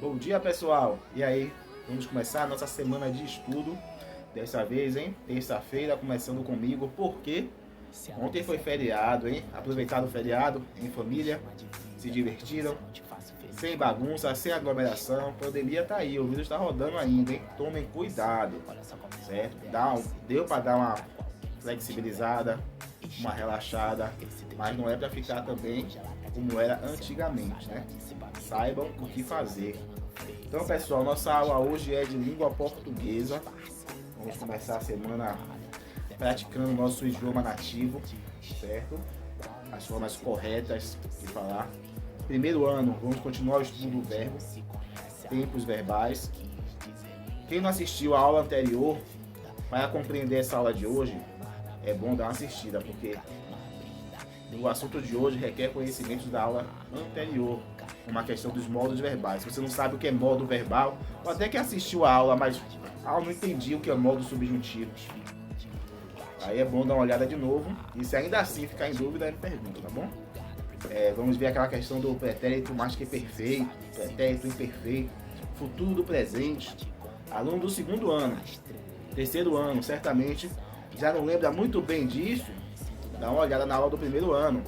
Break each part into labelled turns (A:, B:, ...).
A: Bom dia, pessoal! E aí, vamos começar a nossa semana de estudo. Dessa vez, hein? Terça-feira, começando comigo, porque ontem foi feriado, hein? Aproveitaram o feriado em família, se divertiram, sem bagunça, sem aglomeração. A pandemia tá aí, o vírus tá rodando ainda, hein? Tomem cuidado, certo? Deu para dar uma flexibilizada, uma relaxada, mas não é para ficar também como era antigamente, né? Saibam o que fazer. Então, pessoal, nossa aula hoje é de língua portuguesa. Vamos começar a semana praticando nosso idioma nativo, certo? As formas corretas de falar. Primeiro ano, vamos continuar o estudo do verbo, tempos verbais. Quem não assistiu a aula anterior, para compreender essa aula de hoje, é bom dar uma assistida, porque o assunto de hoje requer conhecimentos da aula anterior, uma questão dos modos verbais. Se você não sabe o que é modo verbal, ou até que assistiu a aula, mas não entendi o que é modo subjuntivo, aí é bom dar uma olhada de novo, e se ainda assim ficar em dúvida, me pergunta, tá bom? Vamos ver aquela questão do pretérito mais que perfeito, pretérito imperfeito, futuro do presente. Aluno do segundo ano, terceiro ano, certamente já não lembra muito bem disso. Dá uma olhada na aula do primeiro ano,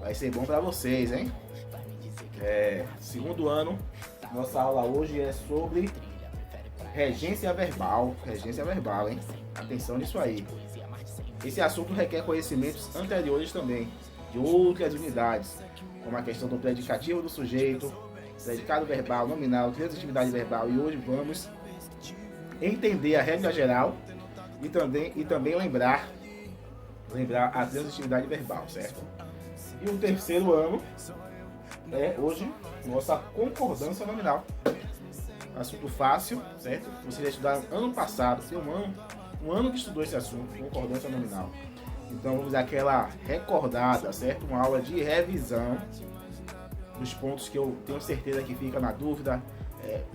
A: vai ser bom para vocês, hein? Segundo ano, nossa aula hoje é sobre regência verbal, hein? Atenção nisso aí. Esse assunto requer conhecimentos anteriores também, de outras unidades, como a questão do predicativo do sujeito, predicado verbal, nominal, transitividade verbal, e hoje vamos entender a regra geral e também lembrar a transitividade verbal, certo? E o terceiro ano é hoje nossa concordância nominal. Assunto fácil, certo? Vocês já estudaram ano passado, tem um ano que estudou esse assunto, concordância nominal. Então vamos dar aquela recordada, certo? Uma aula de revisão dos pontos que eu tenho certeza que fica na dúvida.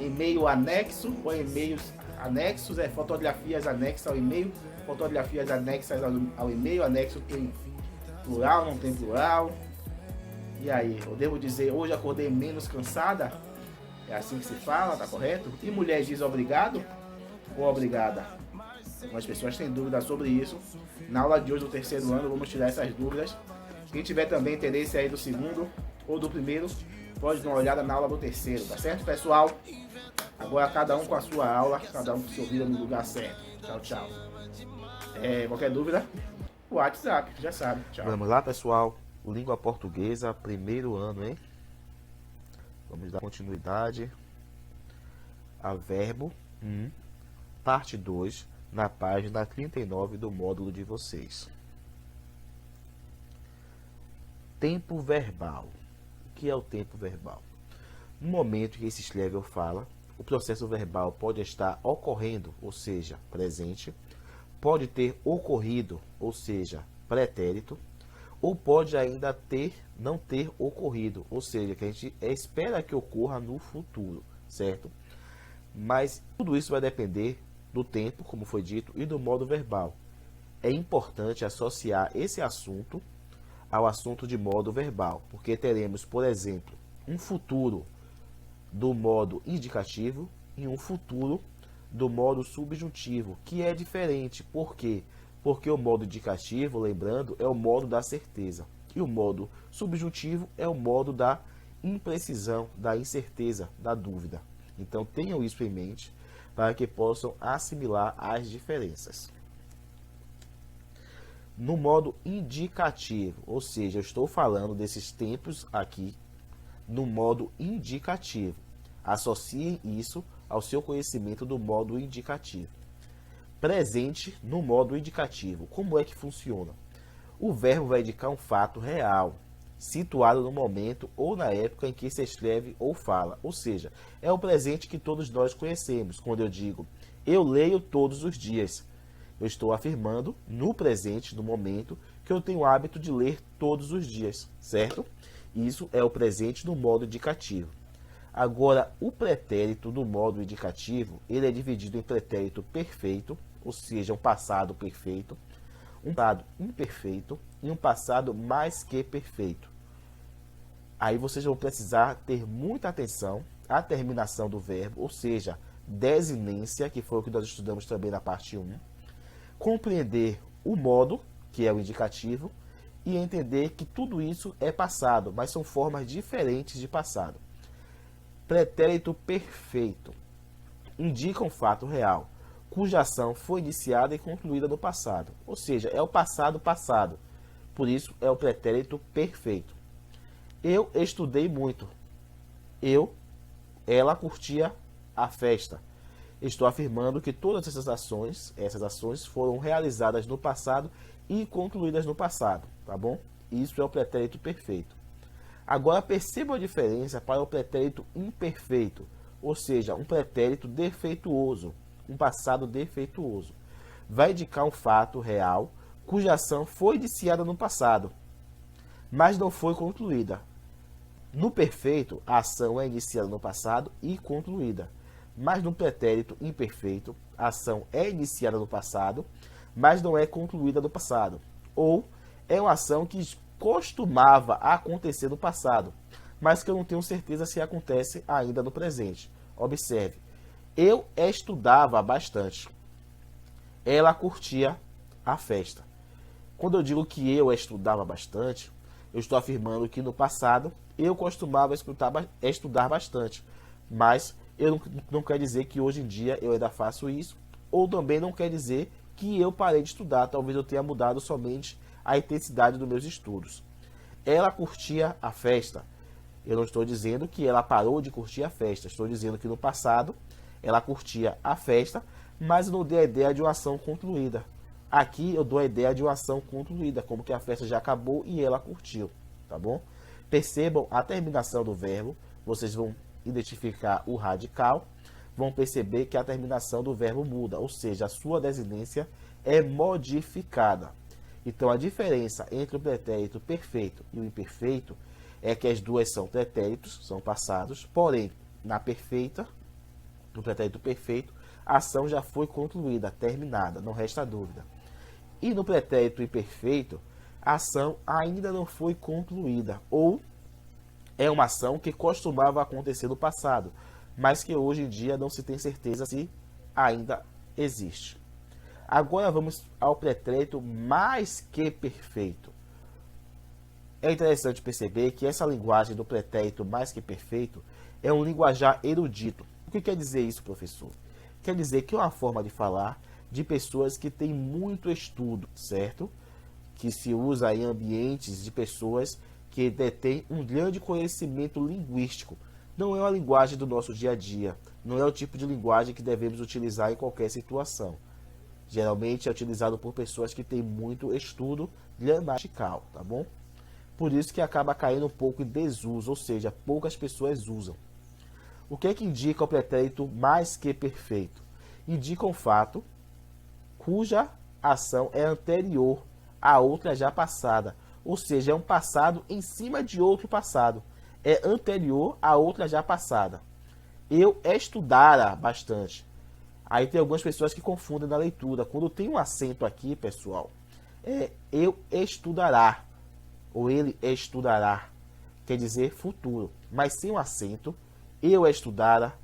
A: E-mail anexo ou e-mails anexos, fotografias anexas ao e-mail, fotografias anexas ao e-mail, anexo tem plural, não tem plural. E aí, eu devo dizer, hoje acordei menos cansada? É assim que se fala, tá correto? E mulher diz obrigado ou obrigada? Algumas pessoas têm dúvidas sobre isso. Na aula de hoje do terceiro ano, vamos tirar essas dúvidas. Quem tiver também interesse aí do segundo ou do primeiro, pode dar uma olhada na aula do terceiro, tá certo, pessoal? Agora cada um com a sua aula, cada um com seu vídeo no lugar certo. Tchau, tchau. Qualquer dúvida, o WhatsApp, já sabe. Tchau.
B: Vamos lá, pessoal. Língua portuguesa, primeiro ano, hein? Vamos dar continuidade a verbo 1, parte 2, na página 39 do módulo de vocês. Tempo verbal. O que é o tempo verbal? No momento que se escreve ou fala, o processo verbal pode estar ocorrendo, ou seja, presente, pode ter ocorrido, ou seja, pretérito, ou pode ainda não ter ocorrido, ou seja, que a gente espera que ocorra no futuro, certo? Mas tudo isso vai depender do tempo, como foi dito, e do modo verbal. É importante associar esse assunto ao assunto de modo verbal, porque teremos, por exemplo, um futuro do modo indicativo e um futuro do modo subjuntivo, que é diferente. Por quê? Porque o modo indicativo, lembrando, é o modo da certeza. E o modo subjuntivo é o modo da imprecisão, da incerteza, da dúvida. Então tenham isso em mente para que possam assimilar as diferenças. No modo indicativo, ou seja, eu estou falando desses tempos aqui no modo indicativo. Associem isso ao seu conhecimento do modo indicativo. Presente no modo indicativo. Como é que funciona? O verbo vai indicar um fato real, situado no momento ou na época em que se escreve ou fala. Ou seja, é o presente que todos nós conhecemos. Quando eu digo, eu leio todos os dias, eu estou afirmando no presente, no momento, que eu tenho o hábito de ler todos os dias, certo? Isso é o presente no modo indicativo. Agora, o pretérito no modo indicativo, ele é dividido em pretérito perfeito, ou seja, um passado perfeito, um passado imperfeito e um passado mais que perfeito. Aí vocês vão precisar ter muita atenção a terminação do verbo, ou seja, desinência, que foi o que nós estudamos também na parte 1. Compreender o modo, que é o indicativo, e entender que tudo isso é passado, mas são formas diferentes de passado. Pretérito perfeito indica um fato real, cuja ação foi iniciada e concluída no passado, ou seja, é o passado passado. Por isso é o pretérito perfeito. Eu estudei muito. Ela curtia a festa. Estou afirmando que todas essas ações foram realizadas no passado e concluídas no passado, tá bom? Isso é o pretérito perfeito. Agora perceba a diferença para o pretérito imperfeito, ou seja, um pretérito defeituoso, um passado defeituoso. Vai indicar um fato real cuja ação foi iniciada no passado, mas não foi concluída. No perfeito, a ação é iniciada no passado e concluída. Mas no pretérito imperfeito, a ação é iniciada no passado, mas não é concluída no passado. Ou é uma ação que costumava acontecer no passado, mas que eu não tenho certeza se acontece ainda no presente. Observe, eu estudava bastante. Ela curtia a festa. Quando eu digo que eu estudava bastante, eu estou afirmando que no passado eu costumava estudar bastante, mas eu não quer dizer que hoje em dia eu ainda faço isso, ou também não quer dizer que eu parei de estudar, talvez eu tenha mudado somente a intensidade dos meus estudos. Ela curtia a festa. Eu não estou dizendo que ela parou de curtir a festa, estou dizendo que no passado ela curtia a festa, mas eu não dei a ideia de uma ação concluída. Aqui eu dou a ideia de uma ação concluída, como que a festa já acabou e ela curtiu, tá bom? Percebam a terminação do verbo, vocês vão identificar o radical, vão perceber que a terminação do verbo muda, ou seja, a sua desinência é modificada. Então a diferença entre o pretérito perfeito e o imperfeito é que as duas são pretéritos, são passados, porém, no pretérito perfeito, a ação já foi concluída, terminada, não resta dúvida. E no pretérito imperfeito, a ação ainda não foi concluída, ou é uma ação que costumava acontecer no passado, mas que hoje em dia não se tem certeza se ainda existe. Agora vamos ao pretérito mais que perfeito. É interessante perceber que essa linguagem do pretérito mais que perfeito é um linguajar erudito. O que quer dizer isso, professor? Quer dizer que é uma forma de falar de pessoas que têm muito estudo, certo? Que se usa em ambientes de pessoas que detêm um grande conhecimento linguístico. Não é uma linguagem do nosso dia a dia. Não é o tipo de linguagem que devemos utilizar em qualquer situação. Geralmente é utilizado por pessoas que têm muito estudo gramatical, tá bom? Por isso que acaba caindo um pouco em desuso, ou seja, poucas pessoas usam. O que é que indica o pretérito mais que perfeito? Indica um fato cuja ação é anterior a outra já passada, ou seja, é um passado em cima de outro passado, é anterior a outra já passada. Eu estudara bastante. Aí tem algumas pessoas que confundem na leitura. Quando tem um acento aqui, pessoal, é eu estudará, ou ele estudará, quer dizer futuro. Mas sem um acento, eu estudara,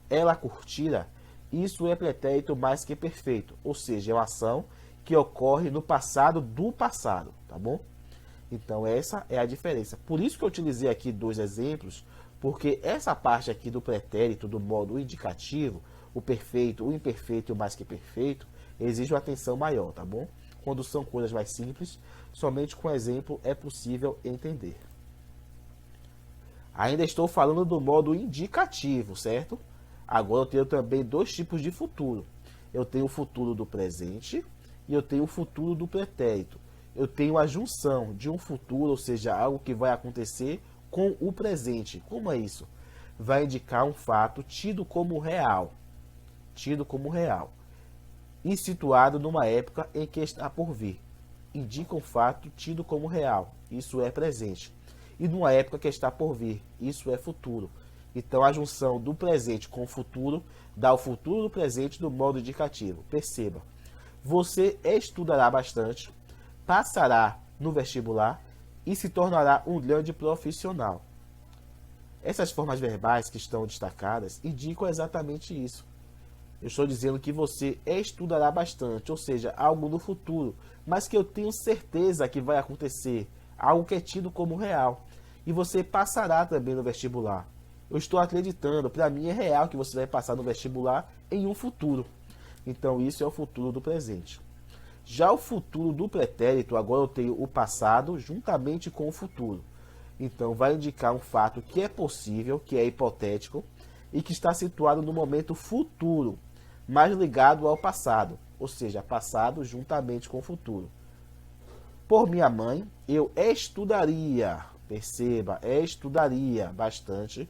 B: ela curtira, isso é pretérito mais que perfeito, ou seja, é uma ação que ocorre no passado do passado, tá bom? Então essa é a diferença. Por isso que eu utilizei aqui dois exemplos, porque essa parte aqui do pretérito, do modo indicativo, o perfeito, o imperfeito e o mais que perfeito, exige uma atenção maior, tá bom? Quando são coisas mais simples, somente com exemplo é possível entender. Ainda estou falando do modo indicativo, certo? Agora eu tenho também dois tipos de futuro. Eu tenho o futuro do presente e eu tenho o futuro do pretérito. Eu tenho a junção de um futuro, ou seja, algo que vai acontecer, com o presente. Como é isso? Vai indicar um fato tido como real. Tido como real. E situado numa época em que está por vir. Indica um fato tido como real. Isso é presente. E numa época que está por vir. Isso é futuro. Então, a junção do presente com o futuro dá o futuro do presente no modo indicativo. Perceba. Você estudará bastante, passará no vestibular e se tornará um grande profissional. Essas formas verbais que estão destacadas indicam exatamente isso. Eu estou dizendo que você estudará bastante, ou seja, algo no futuro, mas que eu tenho certeza que vai acontecer, algo que é tido como real. E você passará também no vestibular. Eu estou acreditando, para mim é real que você vai passar no vestibular em um futuro. Então isso é o futuro do presente. Já o futuro do pretérito, agora eu tenho o passado juntamente com o futuro. Então vai indicar um fato que é possível, que é hipotético e que está situado no momento futuro, mais ligado ao passado, ou seja, passado juntamente com o futuro. Por minha mãe, eu estudaria, perceba, estudaria bastante,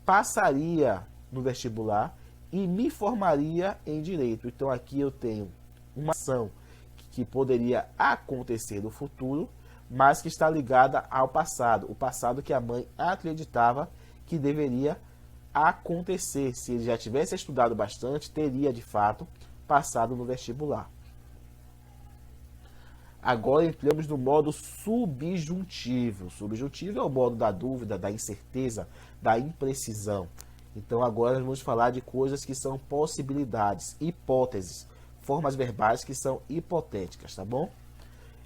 B: passaria no vestibular e me formaria em direito. Então aqui eu tenho uma ação que poderia acontecer no futuro, mas que está ligada ao passado, o passado que a mãe acreditava que deveria acontecer. Se ele já tivesse estudado bastante, teria de fato passado no vestibular. Agora entramos no modo subjuntivo. Subjuntivo é o modo da dúvida, da incerteza, da imprecisão. Então agora nós vamos falar de coisas que são possibilidades, hipóteses, formas verbais que são hipotéticas, tá bom?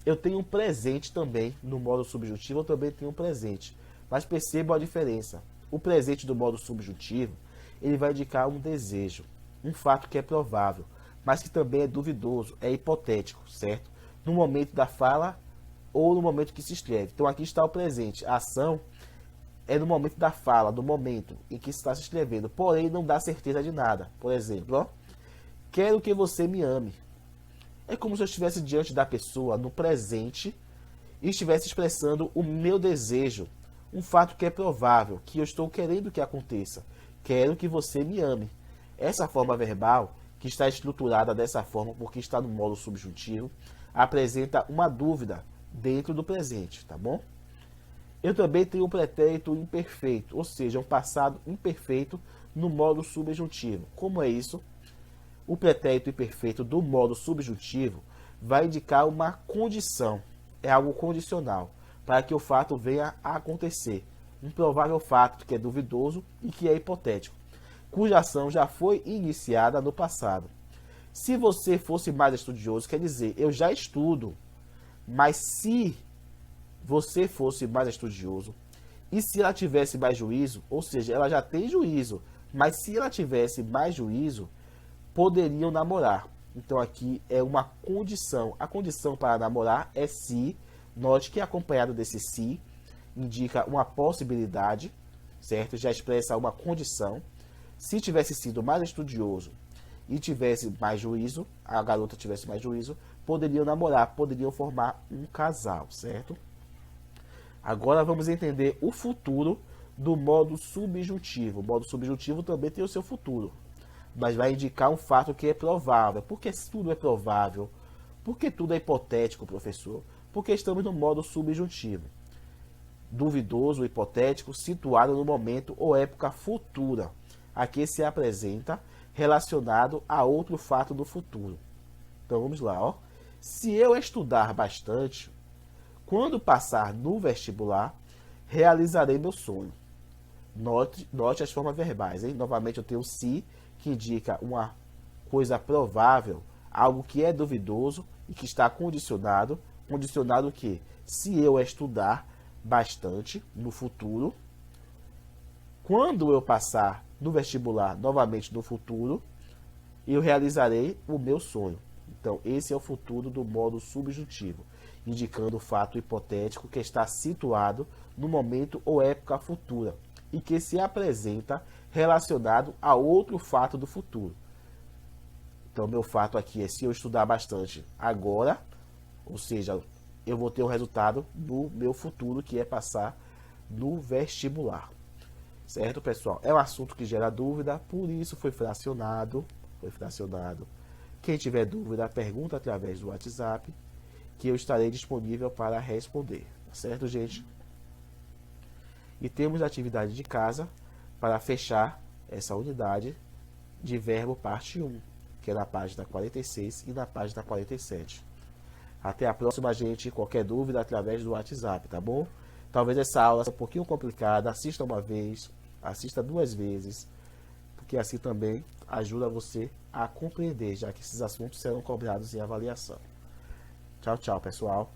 B: Eu tenho um presente também no modo subjuntivo, eu também tenho um presente. Mas percebam a diferença. O presente do modo subjuntivo, ele vai indicar um desejo, um fato que é provável, mas que também é duvidoso, é hipotético, certo? No momento da fala ou no momento que se escreve. Então aqui está o presente. A ação é no momento da fala, no momento em que se está se escrevendo, porém não dá certeza de nada. Por exemplo, ó, quero que você me ame. É como se eu estivesse diante da pessoa no presente e estivesse expressando o meu desejo, um fato que é provável, que eu estou querendo que aconteça. Quero que você me ame. Essa forma verbal, que está estruturada dessa forma porque está no modo subjuntivo, apresenta uma dúvida dentro do presente, tá bom? Eu também tenho um pretérito imperfeito, ou seja, um passado imperfeito no modo subjuntivo. Como é isso? O pretérito imperfeito do modo subjuntivo vai indicar uma condição, é algo condicional, para que o fato venha a acontecer. Um provável fato que é duvidoso e que é hipotético, cuja ação já foi iniciada no passado. Se você fosse mais estudioso, quer dizer, eu já estudo, mas se você fosse mais estudioso, e se ela tivesse mais juízo, ou seja, ela já tem juízo, mas se ela tivesse mais juízo, poderiam namorar. Então aqui é uma condição. A condição para namorar é se. Note que acompanhado desse se indica uma possibilidade, certo? Já expressa uma condição. Se tivesse sido mais estudioso e tivesse mais juízo, a garota tivesse mais juízo, poderiam namorar, poderiam formar um casal, certo? Agora vamos entender o futuro do modo subjuntivo. O modo subjuntivo também tem o seu futuro, mas vai indicar um fato que é provável. Por que tudo é provável? Por que tudo é hipotético, professor? Porque estamos no modo subjuntivo. Duvidoso, hipotético, situado no momento ou época futura. Aqui se apresenta relacionado a outro fato do futuro. Então vamos lá, ó. Se eu estudar bastante, quando passar no vestibular, realizarei meu sonho. Note as formas verbais, hein? Novamente eu tenho o se, que indica uma coisa provável, algo que é duvidoso e que está condicionado. Condicionado que, se eu estudar bastante no futuro, quando eu passar no vestibular novamente no futuro, eu realizarei o meu sonho. Então, esse é o futuro do modo subjuntivo, indicando o fato hipotético que está situado no momento ou época futura e que se apresenta relacionado a outro fato do futuro. Então, meu fato aqui é se eu estudar bastante agora, ou seja, eu vou ter um resultado no meu futuro, que é passar no vestibular. Certo, pessoal? É um assunto que gera dúvida, por isso foi fracionado. Quem tiver dúvida, pergunta através do WhatsApp, que eu estarei disponível para responder. Certo, gente? E temos a atividade de casa para fechar essa unidade de verbo parte 1, que é na página 46 e na página 47. Até a próxima, gente. Qualquer dúvida através do WhatsApp, tá bom? Talvez essa aula seja um pouquinho complicada. Assista uma vez, assista 2 vezes, porque assim também ajuda você a compreender, já que esses assuntos serão cobrados em avaliação. Tchau, tchau, pessoal.